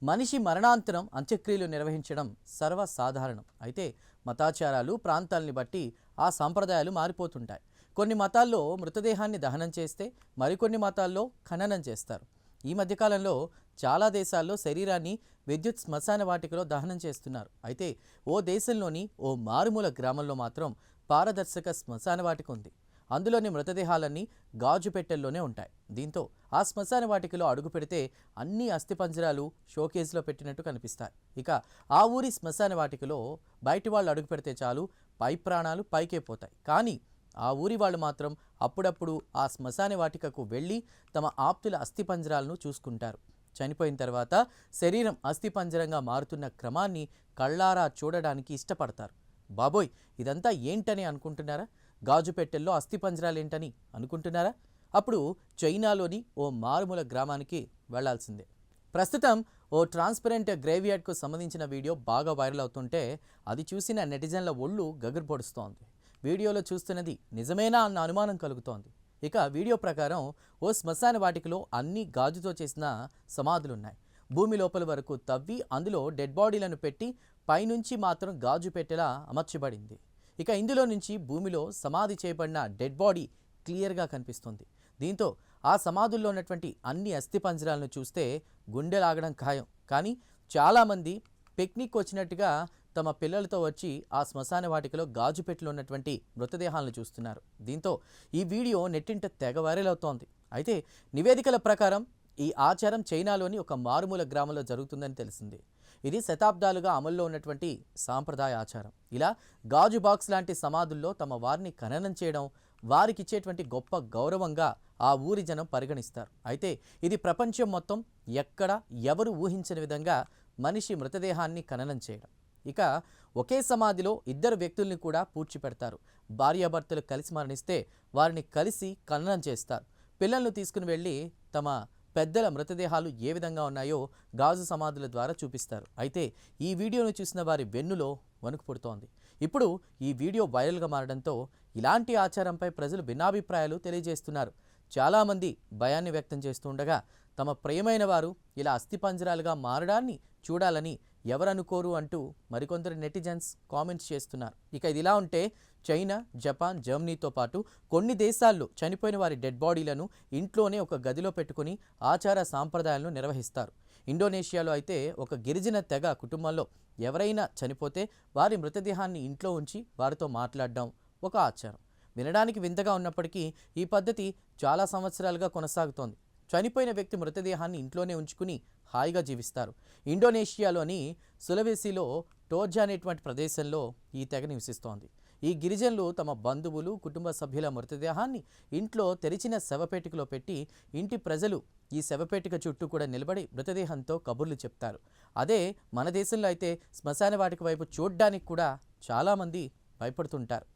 మనిషి మరణాంతరం అంత్యక్రియలు నిర్వహించడం సర్వసాధారణం. అయితే మతాచారాలు, ప్రాంతాలని బట్టి ఆ సంప్రదాయాలు మారిపోతుంటాయి. కొన్ని మతాల్లో మృతదేహాన్ని దహనం చేస్తే మరికొన్ని మతాల్లో ఖననం చేస్తారు. ఈ మధ్యకాలంలో చాలా దేశాల్లో శరీరాన్ని విద్యుత్ శ్మశాన వాటికలో దహనం చేస్తున్నారు. అయితే ఓ దేశంలోని ఓ మారుమూల గ్రామంలో మాత్రం పారదర్శక శ్మశాన వాటిక ఉంది. అందులోని మృతదేహాలన్నీ గాజు పెట్టెల్లోనే ఉంటాయి. దీంతో ఆ శ్మశాన వాటికలో అడుగు పెడితే అన్ని అస్థిపంజరాలు షోకేజ్లో పెట్టినట్టు కనిపిస్తాయి. ఇక ఆ ఊరి శ్మశాన వాటికలో బయటి వాళ్ళు అడుగు పెడితే చాలు, పై ప్రాణాలు పైకే పోతాయి. కానీ ఆ ఊరి వాళ్ళు మాత్రం అప్పుడప్పుడు ఆ శ్మశాన వాటికకు వెళ్ళి తమ ఆప్తుల అస్థిపంజరాలను చూసుకుంటారు. చనిపోయిన తర్వాత శరీరం అస్థిపంజరంగా మారుతున్న క్రమాన్ని కళ్ళారా చూడడానికి ఇష్టపడతారు. బాబోయ్, ఇదంతా ఏంటని అనుకుంటున్నారా? గాజు పెట్టెల్లో అస్థిపంజరాలేంటని అనుకుంటున్నారా? అప్పుడు చైనాలోని ఓ మారుమూల గ్రామానికి వెళ్లాల్సిందే. ప్రస్తుతం ఓ ట్రాన్స్పరెంట్ గ్రేవ్యార్డ్కు సంబంధించిన వీడియో బాగా వైరల్ అవుతుంటే అది చూసిన నెటిజన్ల ఒళ్ళు గగురు పొడుస్తోంది. వీడియోలో చూస్తున్నది నిజమేనా అన్న అనుమానం కలుగుతోంది. ఇక వీడియో ప్రకారం ఓ శ్మశాన వాటికలో అన్ని గాజుతో చేసిన సమాధులున్నాయి. భూమి లోపల వరకు తవ్వి అందులో డెడ్ బాడీలను పెట్టి పైనుంచి మాత్రం గాజు పెట్టెలా అమర్చబడింది. ఇక ఇందులో నుంచి భూమిలో సమాధి చేయబడిన డెడ్ బాడీ క్లియర్గా కనిపిస్తుంది. దీంతో ఆ సమాధుల్లో ఉన్నటువంటి అన్ని అస్థిపంజరాలను చూస్తే గుండెలాగడం ఖాయం. కానీ చాలామంది పిక్నిక్ వచ్చినట్టుగా తమ పిల్లలతో వచ్చి ఆ శ్మశాన వాటికలో గాజు పెట్టెలో ఉన్నటువంటి మృతదేహాలను చూస్తున్నారు. దీంతో ఈ వీడియో నెట్టింట తెగ వైరల్ అవుతోంది. అయితే నివేదికల ప్రకారం ఈ ఆచారం చైనాలోని ఒక మారుమూల గ్రామంలో జరుగుతుందని తెలిసింది. ఇది శతాబ్దాలుగా అమల్లో ఉన్నటువంటి సాంప్రదాయ ఆచారం. ఇలా గాజు బాక్స్ లాంటి సమాధుల్లో తమ వారిని ఖననం చేయడం వారికి ఇచ్చేటువంటి గొప్ప గౌరవంగా ఆ ఊరి జనం పరిగణిస్తారు. అయితే ఇది ప్రపంచం మొత్తం ఎక్కడ ఎవరు ఊహించని విధంగా మనిషి మృతదేహాన్ని ఖననం చేయడం. ఇక ఒకే సమాధిలో ఇద్దరు వ్యక్తుల్ని కూడా పూడ్చిపెడతారు. భార్యాభర్తలు కలిసి మరణిస్తే వారిని కలిసి ఖననం చేస్తారు. పిల్లలను తీసుకుని వెళ్ళి తమ పెద్దల మృతదేహాలు ఏ విధంగా ఉన్నాయో గాజు సమాధుల ద్వారా చూపిస్తారు. అయితే ఈ వీడియోను చూసిన వారి వెన్నులో వణుకు పుడుతోంది. ఇప్పుడు ఈ వీడియో వైరల్గా మారడంతో ఇలాంటి ఆచారంపై ప్రజలు భిన్నాభిప్రాయాలు తెలియజేస్తున్నారు. చాలామంది భయాన్ని వ్యక్తం చేస్తుండగా తమ ప్రియమైన వారు ఇలా అస్థిపంజరాలుగా మారడాన్ని చూడాలని ఎవరనుకోరు అంటూ మరికొందరు నెటిజన్స్ కామెంట్స్ చేస్తున్నారు. ఇక ఇది ఇలా ఉంటే చైనా, జపాన్, జర్మనీతో పాటు కొన్ని దేశాల్లో చనిపోయిన వారి డెడ్ బాడీలను ఇంట్లోనే ఒక గదిలో పెట్టుకుని ఆచార సాంప్రదాయాలను నిర్వహిస్తారు. ఇండోనేషియాలో అయితే ఒక గిరిజన తెగ కుటుంబంలో ఎవరైనా చనిపోతే వారి మృతదేహాన్ని ఇంట్లో ఉంచి వారితో మాట్లాడడం ఒక ఆచారం. వినడానికి వింతగా ఉన్నప్పటికీ ఈ పద్ధతి చాలా సంవత్సరాలుగా కొనసాగుతోంది. చనిపోయిన వ్యక్తి మృతదేహాన్ని ఇంట్లోనే ఉంచుకుని హాయిగా జీవిస్తారు. ఇండోనేషియాలోని సులవేసిలో టోర్జా అనేటువంటి ప్రదేశంలో ఈ తెగ నివసిస్తోంది. ఈ గిరిజనులు తమ బంధువులు, కుటుంబ సభ్యుల మృతదేహాన్ని ఇంట్లో తెరిచిన శవపేటికలో పెట్టి ఇంటి ప్రజలు ఈ శవపేటిక చుట్టూ కూడా నిలబడి మృతదేహంతో కబుర్లు చెప్తారు. అదే మన దేశంలో అయితే శ్మశాన వాటిక వైపు చూడ్డానికి కూడా చాలామంది భయపడుతుంటారు.